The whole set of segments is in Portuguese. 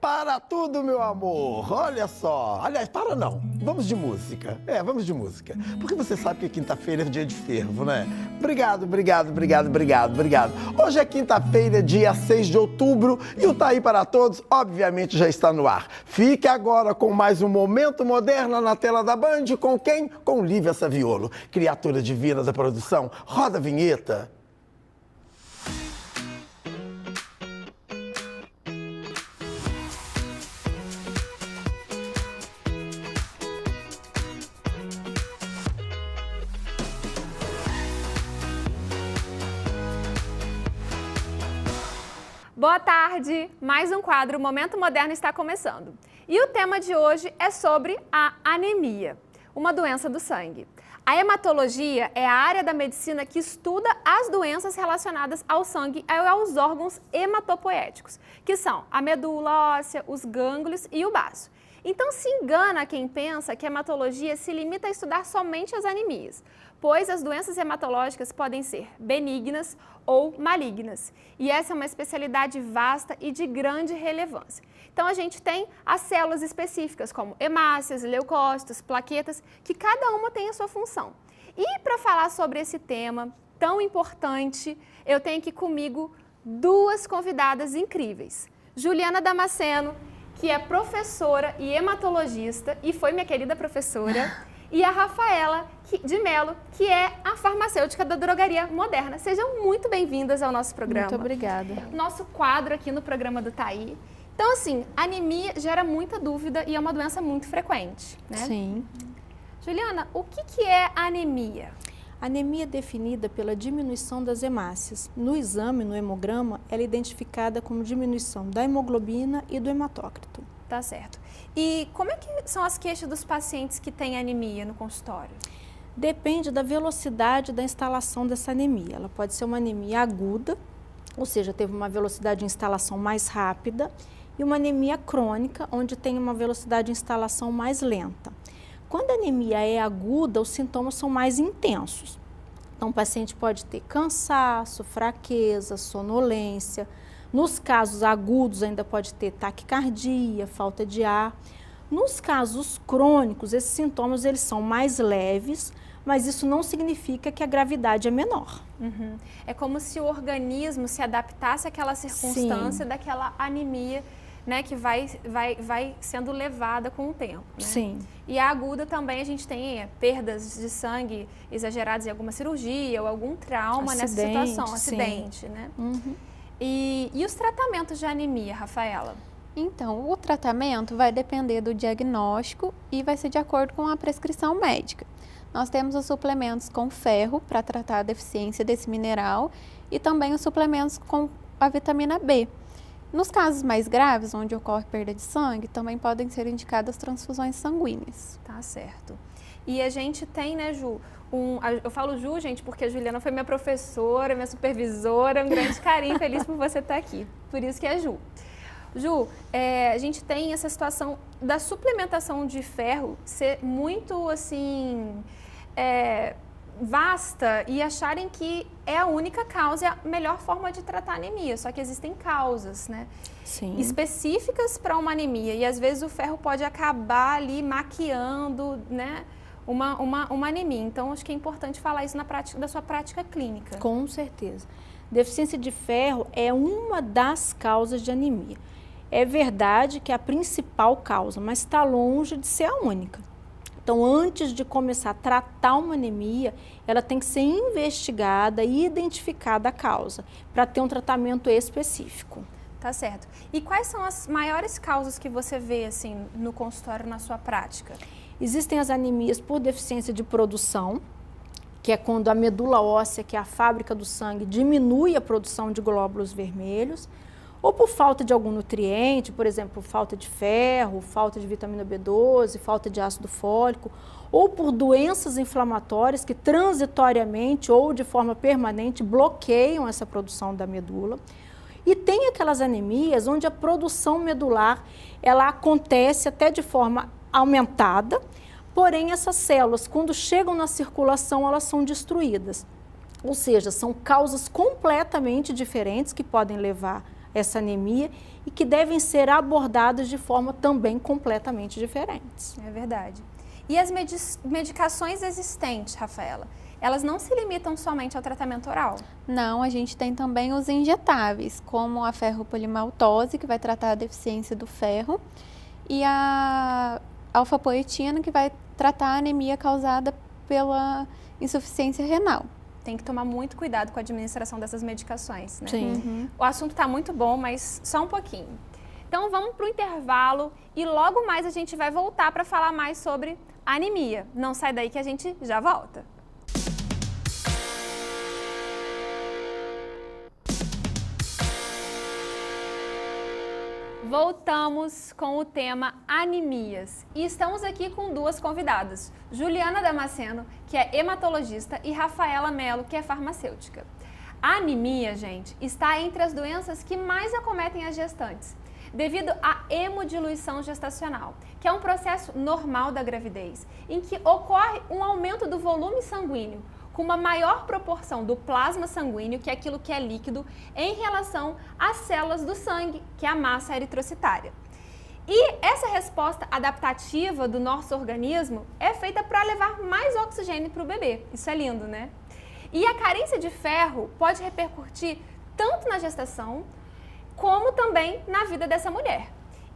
Para tudo, meu amor. Olha só. Aliás, para não. Vamos de música. Vamos de música. Porque você sabe que quinta-feira é dia de fervo, né? Obrigado. Hoje é quinta-feira, dia 6 de outubro, e o Tá Aí Para Todos, obviamente, já está no ar. Fique agora com mais um Momento Moderno na tela da Band. Com quem? Com Lívia Saviolo, criatura divina da produção. Roda a vinheta. Boa tarde! Mais um quadro Momento Moderno está começando. E o tema de hoje é sobre a anemia, uma doença do sangue. A hematologia é a área da medicina que estuda as doenças relacionadas ao sangue e aos órgãos hematopoéticos, que são a medula óssea, os gânglios e o baço. Então se engana quem pensa que a hematologia se limita a estudar somente as anemias, pois as doenças hematológicas podem ser benignas ou malignas. E essa é uma especialidade vasta e de grande relevância. Então a gente tem as células específicas, como hemácias, leucócitos, plaquetas, que cada uma tem a sua função. E para falar sobre esse tema tão importante, eu tenho aqui comigo duas convidadas incríveis. Juliana Damasceno, que é professora e hematologista, e foi minha querida professora, e a Rafaela de Mello, que é a farmacêutica da Drogaria Moderna. Sejam muito bem-vindas ao nosso programa. Muito obrigada. Nosso quadro aqui no programa do Tá Aí. Então, assim, a anemia gera muita dúvida e é uma doença muito frequente, né? Sim. Juliana, o que é a anemia? A anemia é definida pela diminuição das hemácias. No exame, no hemograma, ela é identificada como diminuição da hemoglobina e do hematócrito. Tá certo. E como é que são as queixas dos pacientes que têm anemia no consultório? Depende da velocidade da instalação dessa anemia. Ela pode ser uma anemia aguda, ou seja, teve uma velocidade de instalação mais rápida, e uma anemia crônica, onde tem uma velocidade de instalação mais lenta. Quando a anemia é aguda, os sintomas são mais intensos. Então, o paciente pode ter cansaço, fraqueza, sonolência. Nos casos agudos, ainda pode ter taquicardia, falta de ar. Nos casos crônicos, esses sintomas eles são mais leves, mas isso não significa que a gravidade é menor. Uhum. É como se o organismo se adaptasse àquela circunstância daquela anemia, né, que vai sendo levada com o tempo. Né? Sim. E a aguda também a gente tem perdas de sangue exageradas em alguma cirurgia ou algum trauma nessa situação, acidente, né? Uhum. E os tratamentos de anemia, Rafaela? Então, o tratamento vai depender do diagnóstico e vai ser de acordo com a prescrição médica. Nós temos os suplementos com ferro para tratar a deficiência desse mineral e também os suplementos com a vitamina B. Nos casos mais graves, onde ocorre perda de sangue, também podem ser indicadas transfusões sanguíneas. Tá certo. E a gente tem, né, Ju, eu falo Ju, gente, porque a Juliana foi minha professora, minha supervisora, um grande carinho, feliz por você estar aqui. Por isso que é Ju. Ju, a gente tem essa situação da suplementação de ferro ser muito, assim, vasta e acharem que é a única causa e a melhor forma de tratar a anemia, só que existem causas, né? Sim. Específicas para uma anemia e às vezes o ferro pode acabar ali maquiando, né, uma anemia. Então acho que é importante falar isso na prática da sua prática clínica. Com certeza. Deficiência de ferro é uma das causas de anemia. É verdade que é a principal causa, mas está longe de ser a única. Então, antes de começar a tratar uma anemia, ela tem que ser investigada e identificada a causa, para ter um tratamento específico. Tá certo. E quais são as maiores causas que você vê, assim, no consultório, na sua prática? Existem as anemias por deficiência de produção, que é quando a medula óssea, que é a fábrica do sangue, diminui a produção de glóbulos vermelhos, ou por falta de algum nutriente, por exemplo, falta de ferro, falta de vitamina B12, falta de ácido fólico, ou por doenças inflamatórias que transitoriamente ou de forma permanente bloqueiam essa produção da medula. E tem aquelas anemias onde a produção medular ela acontece até de forma aumentada, porém essas células, quando chegam na circulação, elas são destruídas. Ou seja, são causas completamente diferentes que podem levar essa anemia e que devem ser abordadas de forma também completamente diferentes. É verdade. E as medicações existentes, Rafaela, elas não se limitam somente ao tratamento oral? Não, a gente tem também os injetáveis, como a ferropolimaltose, que vai tratar a deficiência do ferro, e a alfapoetina, que vai tratar a anemia causada pela insuficiência renal. Tem que tomar muito cuidado com a administração dessas medicações, né? Sim. O assunto está muito bom, mas só um pouquinho. Então vamos para o intervalo e logo mais a gente vai voltar para falar mais sobre a anemia. Não sai daí que a gente já volta. Voltamos com o tema anemias e estamos aqui com duas convidadas, Juliana Damasceno, que é hematologista, e Rafaela Mello, que é farmacêutica. A anemia, gente, está entre as doenças que mais acometem as gestantes, devido à hemodiluição gestacional, que é um processo normal da gravidez, em que ocorre um aumento do volume sanguíneo, com uma maior proporção do plasma sanguíneo, que é aquilo que é líquido, em relação às células do sangue, que é a massa eritrocitária. E essa resposta adaptativa do nosso organismo é feita para levar mais oxigênio para o bebê. Isso é lindo, né? E a carência de ferro pode repercutir tanto na gestação, como também na vida dessa mulher.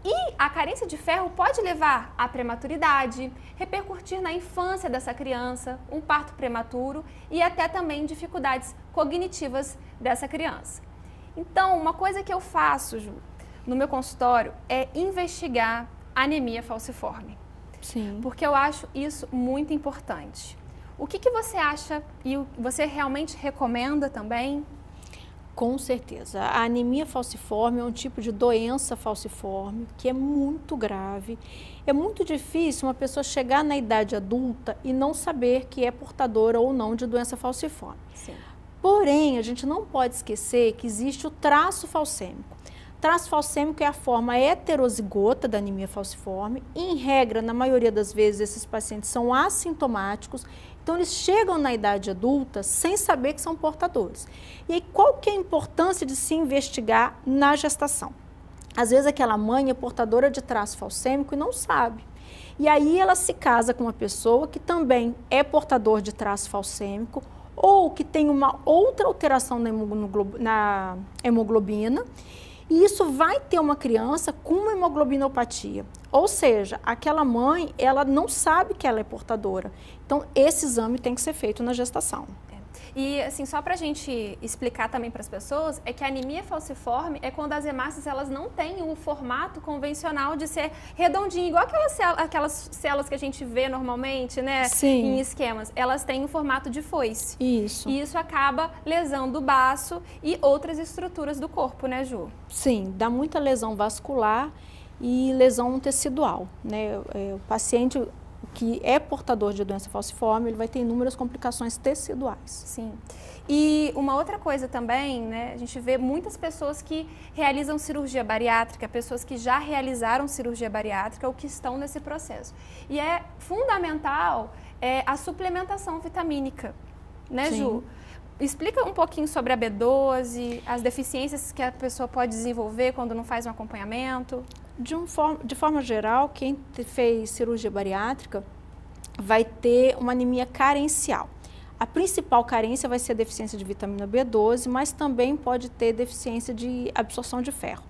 E a carência de ferro pode levar à prematuridade, repercutir na infância dessa criança, um parto prematuro e até também dificuldades cognitivas dessa criança. Então, uma coisa que eu faço, Ju, no meu consultório é investigar a anemia falciforme. Sim. Porque eu acho isso muito importante. O que você acha e você realmente recomenda também? Com certeza. A anemia falciforme é um tipo de doença falciforme que é muito grave. É muito difícil uma pessoa chegar na idade adulta e não saber que é portadora ou não de doença falciforme. Sim. Porém, a gente não pode esquecer que existe o traço falcêmico. Traço falcêmico é a forma heterozigota da anemia falciforme. Em regra, na maioria das vezes, esses pacientes são assintomáticos. Então, eles chegam na idade adulta sem saber que são portadores. E aí, qual que é a importância de se investigar na gestação? Às vezes, aquela mãe é portadora de traço falcêmico e não sabe. E aí, ela se casa com uma pessoa que também é portador de traço falcêmico ou que tem uma outra alteração na hemoglobina. E isso vai ter uma criança com uma hemoglobinopatia. Ou seja, aquela mãe, ela não sabe que ela é portadora. Então, esse exame tem que ser feito na gestação. E, assim, só para a gente explicar também para as pessoas, é que a anemia falciforme é quando as hemácias, elas não têm o formato convencional de ser redondinho, igual aquelas células que a gente vê normalmente, né? Sim. Em esquemas. Elas têm o formato de foice. Isso. E isso acaba lesando o baço e outras estruturas do corpo, né, Ju? Sim, dá muita lesão vascular e lesão tecidual, né? O paciente que é portador de doença falciforme, ele vai ter inúmeras complicações teciduais. Sim. E uma outra coisa também, né, a gente vê muitas pessoas que realizam cirurgia bariátrica, pessoas que já realizaram cirurgia bariátrica ou que estão nesse processo. E é fundamental a suplementação vitamínica, né, Sim. Ju? Explica um pouquinho sobre a B12, as deficiências que a pessoa pode desenvolver quando não faz um acompanhamento. De forma geral, quem fez cirurgia bariátrica vai ter uma anemia carencial. A principal carência vai ser a deficiência de vitamina B12, mas também pode ter deficiência de absorção de ferro.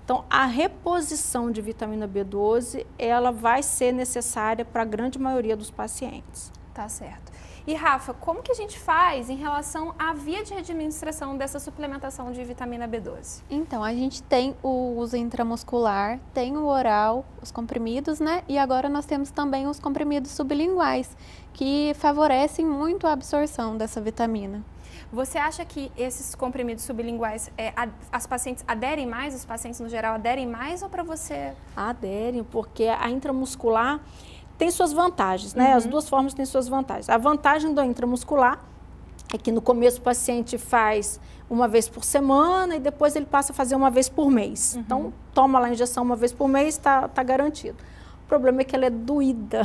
Então, a reposição de vitamina B12, ela vai ser necessária para a grande maioria dos pacientes. Tá certo. E, Rafa, como que a gente faz em relação à via de administração dessa suplementação de vitamina B12? Então, a gente tem o uso intramuscular, tem o oral, os comprimidos, né? E agora nós temos também os comprimidos sublinguais, que favorecem muito a absorção dessa vitamina. Você acha que esses comprimidos sublinguais, as pacientes aderem mais, os pacientes no geral aderem mais, ou para você? Aderem, porque a intramuscular tem suas vantagens, né? As duas formas têm suas vantagens. A vantagem do intramuscular é que no começo o paciente faz uma vez por semana e depois ele passa a fazer uma vez por mês. Então, toma lá a injeção uma vez por mês, tá garantido. O problema é que ela é doída,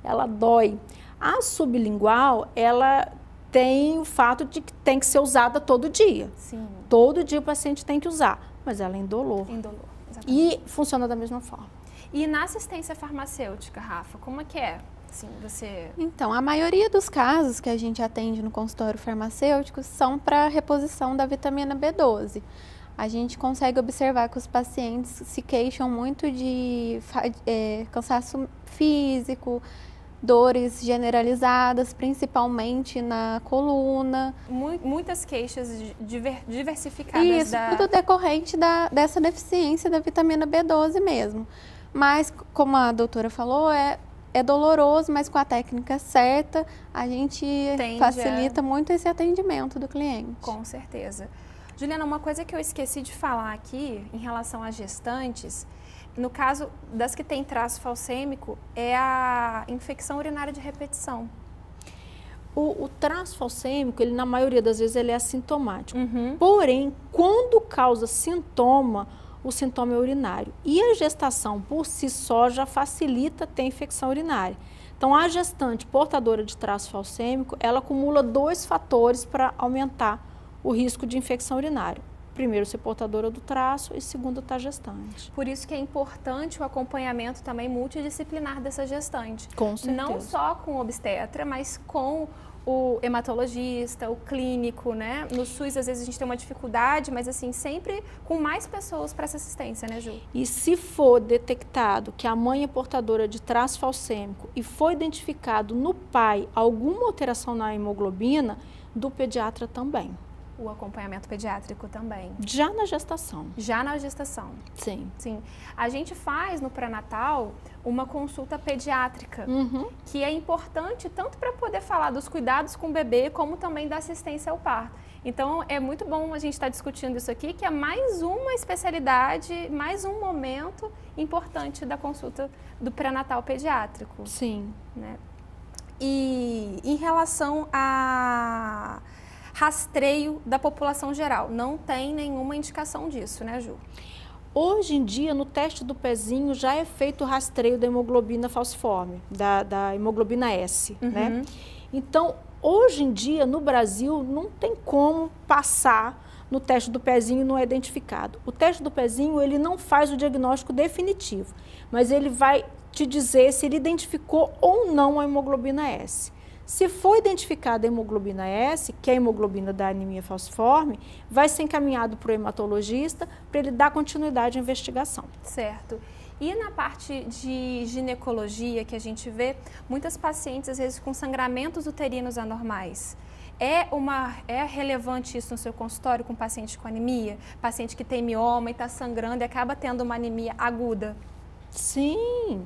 ela dói. A sublingual, ela tem o fato de que tem que ser usada todo dia. Sim. Todo dia o paciente tem que usar. mas ela é indolor. Indolor, exatamente. E funciona da mesma forma. E na assistência farmacêutica, Rafa, como é que é? Assim, você... Então, a maioria dos casos que a gente atende no consultório farmacêutico são para reposição da vitamina B12. A gente consegue observar que os pacientes se queixam muito de cansaço físico, dores generalizadas, principalmente na coluna. Muitas queixas diversificadas. Isso, tudo decorrente dessa deficiência da vitamina B12 mesmo. Mas, como a doutora falou, é doloroso, mas com a técnica certa, a gente facilita muito esse atendimento do cliente. Com certeza. Juliana, uma coisa que eu esqueci de falar aqui, em relação às gestantes, no caso das que têm traço falcêmico, é a infecção urinária de repetição. O traço falcêmico, ele, na maioria das vezes, ele é assintomático. Porém, quando causa sintoma, o sintoma é urinário. E a gestação, por si só, já facilita ter infecção urinária. Então, a gestante portadora de traço falcêmico, ela acumula 2 fatores para aumentar o risco de infecção urinária. Primeiro, ser portadora do traço e segundo, estar gestante. Por isso que é importante o acompanhamento também multidisciplinar dessa gestante. Com certeza. Não só com o obstetra, mas com o hematologista, o clínico, né? No SUS, às vezes, a gente tem uma dificuldade, mas assim, sempre com mais pessoas para essa assistência, né, Ju? E se for detectado que a mãe é portadora de traço falcêmico e foi identificado no pai alguma alteração na hemoglobina, do pediatra também. O acompanhamento pediátrico também. Já na gestação. Já na gestação. Sim. Sim. A gente faz no pré-natal uma consulta pediátrica, que é importante tanto para poder falar dos cuidados com o bebê, como também da assistência ao parto. Então, é muito bom a gente estar discutindo isso aqui, que é mais uma especialidade, mais um momento importante da consulta do pré-natal pediátrico. Sim. Né? E em relação a rastreio da população geral, não tem nenhuma indicação disso, né, Ju? Hoje em dia, no teste do pezinho, já é feito o rastreio da hemoglobina falciforme, da hemoglobina S, né? Então, hoje em dia, no Brasil, não tem como passar no teste do pezinho e não é identificado. O teste do pezinho, ele não faz o diagnóstico definitivo, mas ele vai te dizer se ele identificou ou não a hemoglobina S. Se for identificada a hemoglobina S, que é a hemoglobina da anemia falciforme, vai ser encaminhado para o hematologista para ele dar continuidade à investigação. Certo. E na parte de ginecologia que a gente vê, muitas pacientes às vezes com sangramentos uterinos anormais. É relevante isso no seu consultório com paciente com anemia? Paciente que tem mioma e está sangrando e acaba tendo uma anemia aguda? Sim,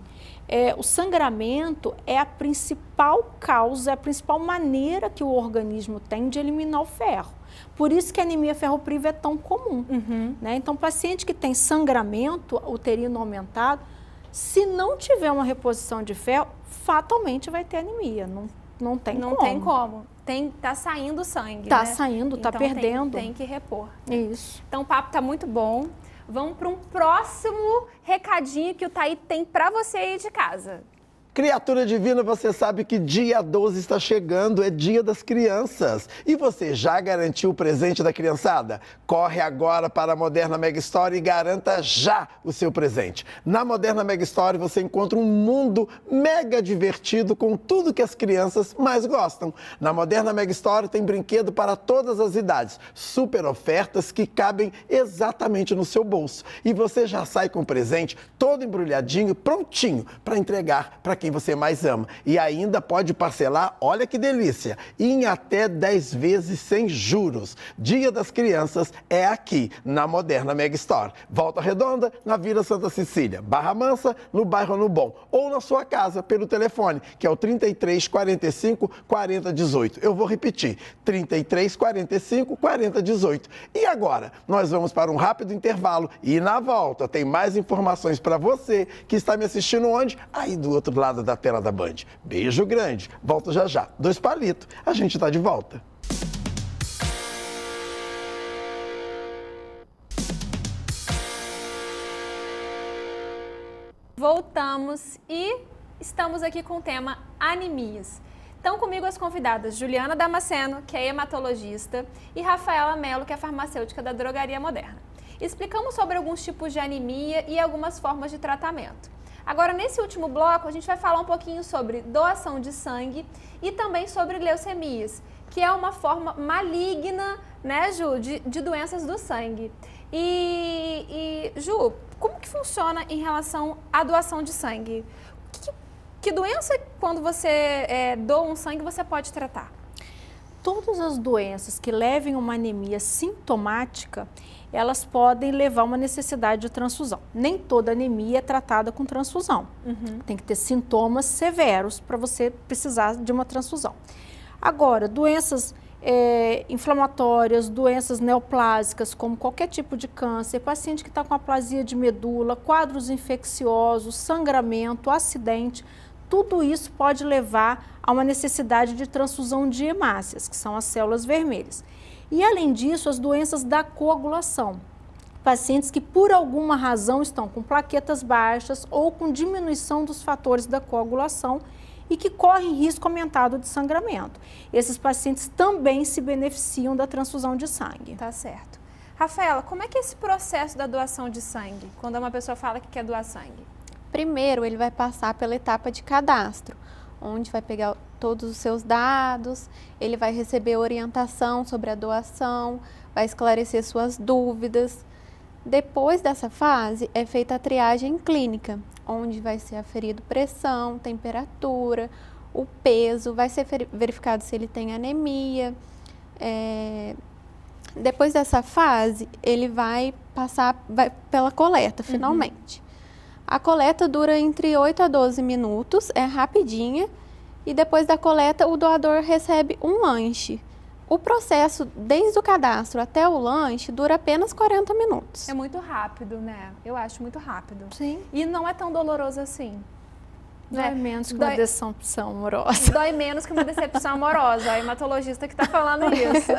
o sangramento é a principal causa, é a principal maneira que o organismo tem de eliminar o ferro. Por isso que a anemia ferropriva é tão comum. Né? Então, paciente que tem sangramento uterino aumentado, se não tiver uma reposição de ferro, fatalmente vai ter anemia, não tem como. Não tem como. Tá saindo sangue, Tá né? saindo, tá então, perdendo. Tem que repor. Isso. Então, o papo tá muito bom. Vamos para um próximo recadinho que o Thaí tem para você aí de casa. Criatura divina, você sabe que dia 12 está chegando, é dia das crianças. E você já garantiu o presente da criançada? Corre agora para a Moderna Mega Store e garanta já o seu presente. Na Moderna Mega Store você encontra um mundo mega divertido com tudo que as crianças mais gostam. Na Moderna Mega Store tem brinquedo para todas as idades, super ofertas que cabem exatamente no seu bolso. E você já sai com o presente todo embrulhadinho, prontinho para entregar para quem você mais ama. E ainda pode parcelar, olha que delícia, em até 10 vezes sem juros. Dia das Crianças é aqui, na Moderna Mega Store. Volta Redonda, na Vila Santa Cecília. Barra Mansa, no bairro No Bom. Ou na sua casa, pelo telefone, que é o 33 45 40 18. Eu vou repetir, 33 45 40 18. E agora, nós vamos para um rápido intervalo e na volta tem mais informações para você que está me assistindo onde? Aí do outro lado da tela da Band. Beijo grande. Volto já já. 2 palitos. A gente está de volta. Voltamos e estamos aqui com o tema anemias. Estão comigo as convidadas Juliana Damasceno, que é hematologista, e Rafaela Mello, que é farmacêutica da Drogaria Moderna. Explicamos sobre alguns tipos de anemia e algumas formas de tratamento. Agora, nesse último bloco, a gente vai falar um pouquinho sobre doação de sangue e também sobre leucemias, que é uma forma maligna, né, Ju, de doenças do sangue. Ju, como que funciona em relação à doação de sangue? Que doença, quando você doa um sangue, você pode tratar? Todas as doenças que levem uma anemia sintomática, elas podem levar a uma necessidade de transfusão. Nem toda anemia é tratada com transfusão. Tem que ter sintomas severos para você precisar de uma transfusão. Agora, doenças inflamatórias, doenças neoplásicas, como qualquer tipo de câncer, paciente que está com aplasia de medula, quadros infecciosos, sangramento, acidente, tudo isso pode levar a uma necessidade de transfusão de hemácias, que são as células vermelhas. E, além disso, as doenças da coagulação. Pacientes que, por alguma razão, estão com plaquetas baixas ou com diminuição dos fatores da coagulação e que correm risco aumentado de sangramento. Esses pacientes também se beneficiam da transfusão de sangue. Tá certo. Rafaela, como é que é esse processo da doação de sangue, quando uma pessoa fala que quer doar sangue? Primeiro, ele vai passar pela etapa de cadastro, onde vai pegar todos os seus dados, ele vai receber orientação sobre a doação, vai esclarecer suas dúvidas. Depois dessa fase, é feita a triagem clínica, onde vai ser aferido pressão, temperatura, o peso, vai ser verificado se ele tem anemia. Depois dessa fase, ele vai passar pela coleta, finalmente. A coleta dura entre 8 a 12 minutos, é rapidinha, e depois da coleta o doador recebe um lanche. O processo, desde o cadastro até o lanche, dura apenas 40 minutos. É muito rápido, né? Eu acho muito rápido. Sim. E não é tão doloroso assim. Dói menos que uma decepção amorosa. Dói menos que uma decepção amorosa. A hematologista que está falando isso.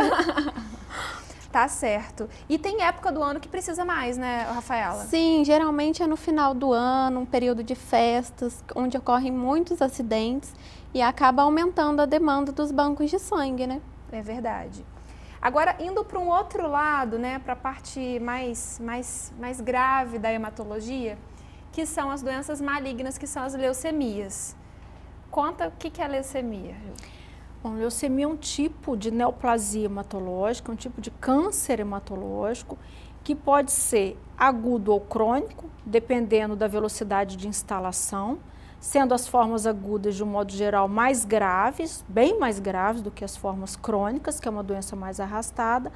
Tá certo. E tem época do ano que precisa mais, né, Rafaela? Sim, geralmente é no final do ano, um período de festas, onde ocorrem muitos acidentes e acaba aumentando a demanda dos bancos de sangue, né? É verdade. Agora, indo para um outro lado, né, para a parte mais grave da hematologia, que são as doenças malignas, que são as leucemias. Conta o que é a leucemia, Ju. Bom, leucemia é um tipo de neoplasia hematológica, um tipo de câncer hematológico que pode ser agudo ou crônico, dependendo da velocidade de instalação, sendo as formas agudas, de um modo geral, mais graves, bem mais graves do que as formas crônicas, que é uma doença mais arrastada,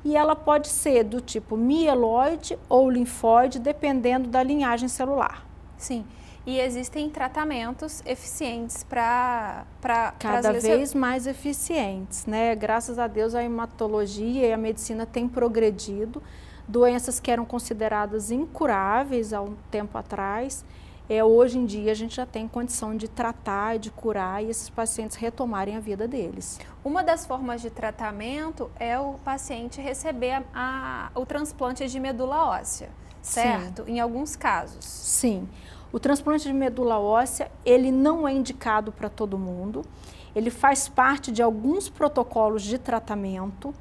e ela pode ser do tipo mieloide ou linfóide, dependendo da linhagem celular. Sim. E existem tratamentos eficientes para cada vez mais eficientes, né? Graças a Deus a hematologia e a medicina têm progredido. Doenças que eram consideradas incuráveis há um tempo atrás, hoje em dia a gente já tem condição de tratar, de curar e esses pacientes retomarem a vida deles. Uma das formas de tratamento é o paciente receber o transplante de medula óssea, certo? Sim. Em alguns casos. Sim. O transplante de medula óssea, ele não é indicado para todo mundo, ele faz parte de alguns protocolos de tratamento,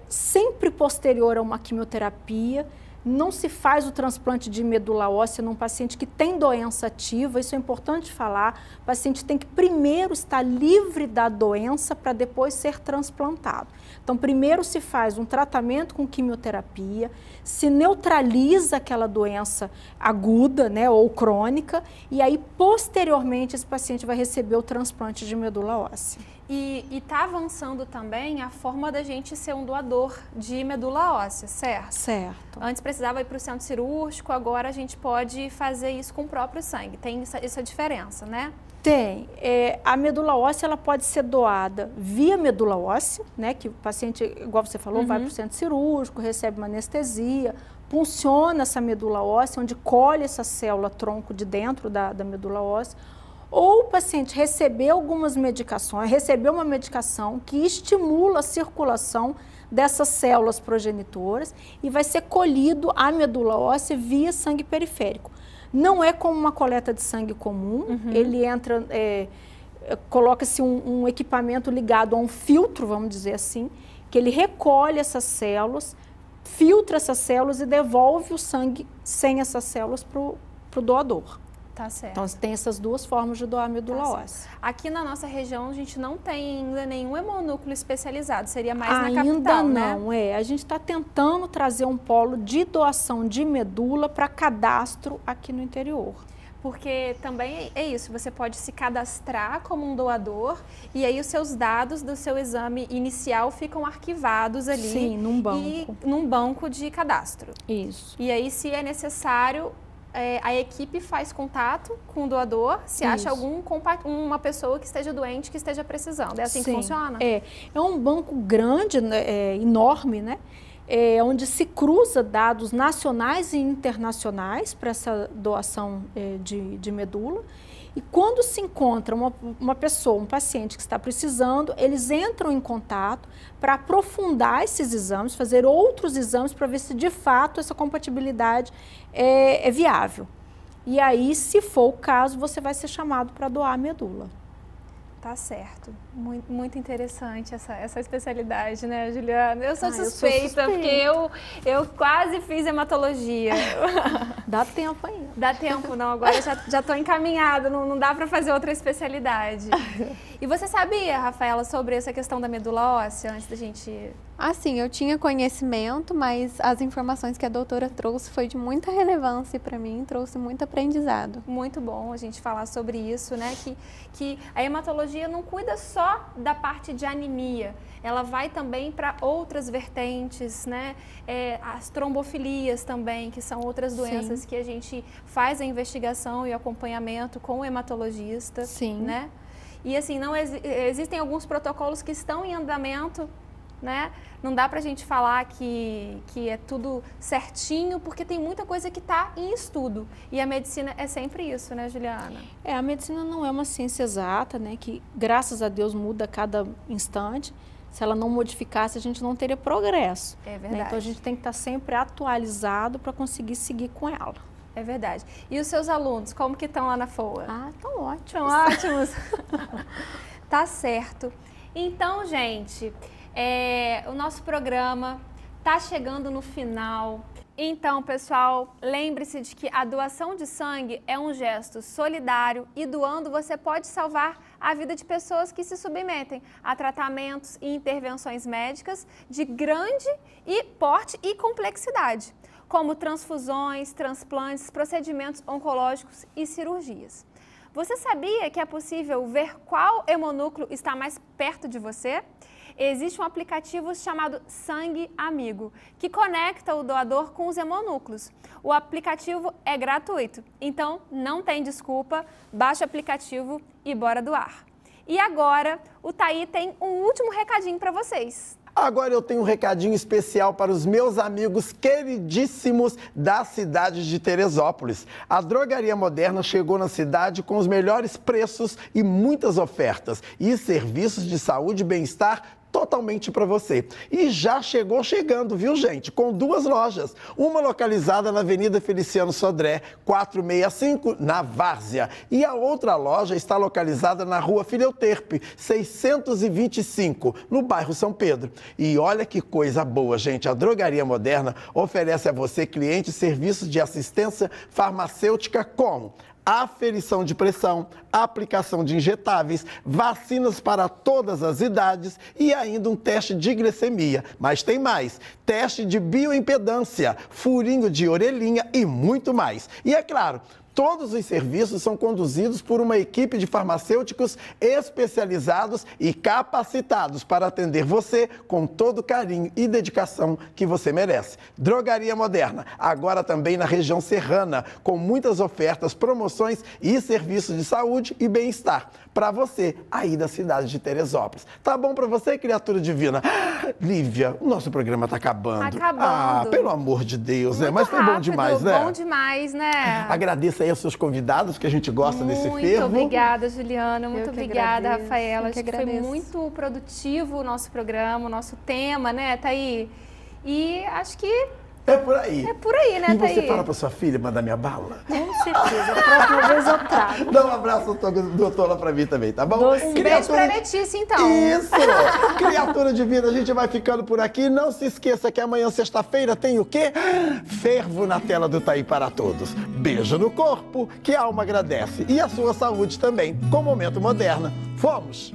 sempre posterior a uma quimioterapia. Não se faz o transplante de medula óssea num paciente que tem doença ativa, isso é importante falar. O paciente tem que primeiro estar livre da doença para depois ser transplantado. Então, primeiro se faz um tratamento com quimioterapia, se neutraliza aquela doença aguda, né, ou crônica, e aí, posteriormente, esse paciente vai receber o transplante de medula óssea. E está avançando também a forma da gente ser um doador de medula óssea, certo? Certo. Antes precisava ir para o centro cirúrgico, agora a gente pode fazer isso com o próprio sangue. Tem essa diferença, né? Tem. A medula óssea ela pode ser doada via medula óssea, né? Que o paciente, igual você falou, vai para o centro cirúrgico, recebe uma anestesia, funciona essa medula óssea, onde colhe essa célula tronco de dentro da medula óssea. Ou o paciente recebeu algumas medicações, recebeu uma medicação que estimula a circulação dessas células progenitoras e vai ser colhido a medula óssea via sangue periférico. Não é como uma coleta de sangue comum, ele entra, coloca-se um equipamento ligado a um filtro, vamos dizer assim, que ele recolhe essas células, filtra essas células e devolve o sangue sem essas células para o doador. Tá certo. Então, tem essas duas formas de doar medula óssea. Aqui na nossa região, a gente não tem ainda nenhum hemonúcleo especializado, seria mais na capital, ainda né? não, a gente está tentando trazer um polo de doação de medula para cadastro aqui no interior. Porque também é isso, você pode se cadastrar como um doador e aí os seus dados do seu exame inicial ficam arquivados ali. Sim, num banco. Num banco de cadastro. Isso. E aí, se é necessário, a equipe faz contato com o doador, se acha uma pessoa que esteja doente, que esteja precisando. É assim que funciona? É um banco grande, né, enorme, né? Onde se cruza dados nacionais e internacionais para essa doação de medula. E quando se encontra uma pessoa, um paciente que está precisando, eles entram em contato para aprofundar esses exames, fazer outros exames para ver se de fato essa compatibilidade é viável. E aí, se for o caso, você vai ser chamado para doar a medula. Tá certo. Muito, muito interessante essa especialidade, né, Juliana? Eu sou suspeita, porque eu quase fiz hematologia. Dá tempo ainda. Dá tempo, não. Agora já estou encaminhada, não dá para fazer outra especialidade. E você sabia, Rafaela, sobre essa questão da medula óssea, antes da gente... Assim, eu tinha conhecimento, mas as informações que a doutora trouxe foi de muita relevância para mim, trouxe muito aprendizado. Muito bom a gente falar sobre isso, né? Que a hematologia não cuida só da parte de anemia, ela vai também para outras vertentes, né? As trombofilias também, que são outras doenças que a gente faz a investigação e o acompanhamento com o hematologista, né? E assim, existem alguns protocolos que estão em andamento, né? Não dá pra gente falar que é tudo certinho, porque tem muita coisa que está em estudo. E a medicina é sempre isso, né, Juliana? A medicina não é uma ciência exata, né? Que, graças a Deus, muda a cada instante. Se ela não modificasse, a gente não teria progresso. É verdade. Né? Então, a gente tem que estar sempre atualizado para conseguir seguir com ela. É verdade. E os seus alunos, como que estão lá na FOA? Estão ótimos. Estão ótimos. Tá certo. Então, gente... o nosso programa está chegando no final. Então, pessoal, lembre-se de que a doação de sangue é um gesto solidário e doando você pode salvar a vida de pessoas que se submetem a tratamentos e intervenções médicas de grande porte e complexidade, como transfusões, transplantes, procedimentos oncológicos e cirurgias. Você sabia que é possível ver qual hemonúcleo está mais perto de você? Existe um aplicativo chamado Sangue Amigo, que conecta o doador com os hemonúcleos. O aplicativo é gratuito, então não tem desculpa, baixa o aplicativo e bora doar. E agora, o Thaí tem um último recadinho para vocês. Agora eu tenho um recadinho especial para os meus amigos queridíssimos da cidade de Teresópolis. A Drogaria Moderna chegou na cidade com os melhores preços e muitas ofertas e serviços de saúde e bem-estar totalmente para você. E já chegando, viu, gente? Com 2 lojas. Uma localizada na Avenida Feliciano Sodré, 465, na Várzea. E a outra loja está localizada na Rua Fileuterpe, 625, no bairro São Pedro. E olha que coisa boa, gente. A Drogaria Moderna oferece a você, cliente, serviços de assistência farmacêutica como aferição de pressão, aplicação de injetáveis, vacinas para todas as idades e ainda um teste de glicemia. Mas tem mais, teste de bioimpedância, furinho de orelhinha e muito mais. E é claro, todos os serviços são conduzidos por uma equipe de farmacêuticos especializados e capacitados para atender você com todo o carinho e dedicação que você merece. Drogaria Moderna, agora também na região serrana, com muitas ofertas, promoções e serviços de saúde e bem-estar para você aí da cidade de Teresópolis. Tá bom para você, criatura divina? Lívia, o nosso programa tá acabando. Acabando. Pelo amor de Deus, muito né? Mas foi rápido, bom demais, né? Bom demais, né? Agradeço aí aos seus convidados, que a gente gosta desse fervo. Muito obrigada, Juliana. Muito obrigada, agradeço, Rafaela. eu que Acho que foi agradeço. muito produtivo o nosso programa, o nosso tema, né, Thaí? E acho que é por aí. É por aí, né, Thaí? E você Thaí? fala pra sua filha mandar minha bala? Com certeza. A próxima vez eu trago. Dá um abraço, doutora, pra mim também, tá bom? Doce. Um beijo pra Letícia, então. Isso! Criatura Criatura Divina, a gente vai ficando por aqui. Não se esqueça que amanhã, sexta-feira, tem o quê? Fervo na tela do Tá Aí para Todos. Beijo no corpo, que a alma agradece. E a sua saúde também, com Momento Moderna. Fomos!